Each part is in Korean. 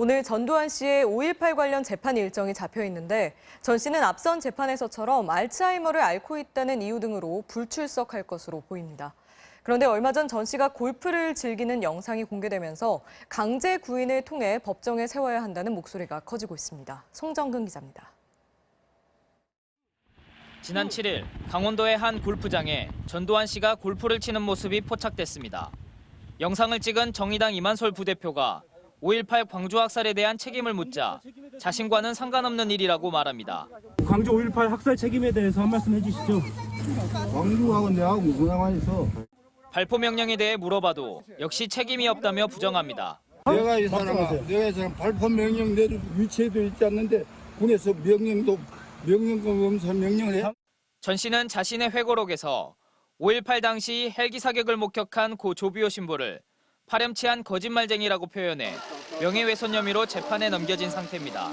오늘 전두환 씨의 5.18 관련 재판 일정이 잡혀 있는데 전 씨는 앞선 재판에서처럼 알츠하이머를 앓고 있다는 이유 등으로 불출석할 것으로 보입니다. 그런데 얼마 전 전 씨가 골프를 즐기는 영상이 공개되면서 강제 구인을 통해 법정에 세워야 한다는 목소리가 커지고 있습니다. 송정근 기자입니다. 지난 7일 강원도의 한 골프장에 전두환 씨가 골프를 치는 모습이 포착됐습니다. 영상을 찍은 정의당 이만솔 부대표가 5.18 광주 학살에 대한 책임을 묻자 자신과는 상관없는 일이라고 말합니다. 광주 5.18 학살 책임에 대해서 한 말씀 해주시죠. 광주하고 내하고 무슨 상관이 있어? 발포 명령에 대해 물어봐도 역시 책임이 없다며 부정합니다. 내가 이 사람 발포 명령 내릴 위치에도 있지 않는데 군에서 명령권 검사 명령을 해? 전 씨는 자신의 회고록에서 5.18 당시 헬기 사격을 목격한 고 조비오 신부를 파렴치한 거짓말쟁이라고 표현해 명예훼손 혐의로 재판에 넘겨진 상태입니다.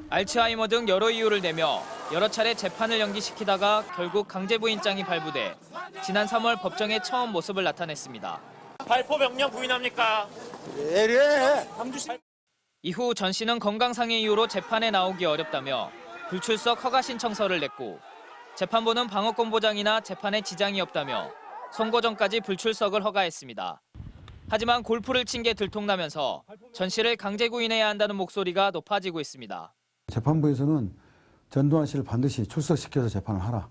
알츠하이머 등 여러 이유를 내며 여러 차례 재판을 연기시키다가 결국 강제부인장이 발부돼 지난 3월 법정에 처음 모습을 나타냈습니다. 발포 명령 부인합니까? 예래. 이후 전 씨는 건강상의 이유로 재판에 나오기 어렵다며 불출석 허가 신청서를 냈고 재판부는 방어권보장이나 재판에 지장이 없다며 선고 전까지 불출석을 허가했습니다. 하지만 골프를 친 게 들통나면서 전 씨를 강제 구인해야 한다는 목소리가 높아지고 있습니다. 재판부에서는 전두환 씨를 반드시 출석시켜서 재판을 하라.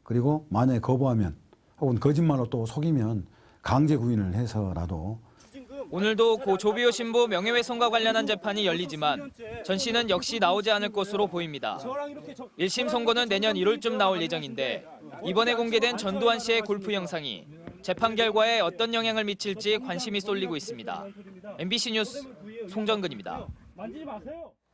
그리고 만약에 거부하면 혹은 거짓말로 또 속이면 강제 구인을 해서라도. 오늘도 고 조비오 신부 명예훼손과 관련한 재판이 열리지만 전 씨는 역시 나오지 않을 것으로 보입니다. 1심 선고는 내년 1월쯤 나올 예정인데 이번에 공개된 전두환 씨의 골프 영상이 재판 결과에 어떤 영향을 미칠지 관심이 쏠리고 있습니다. MBC 뉴스 송정근입니다.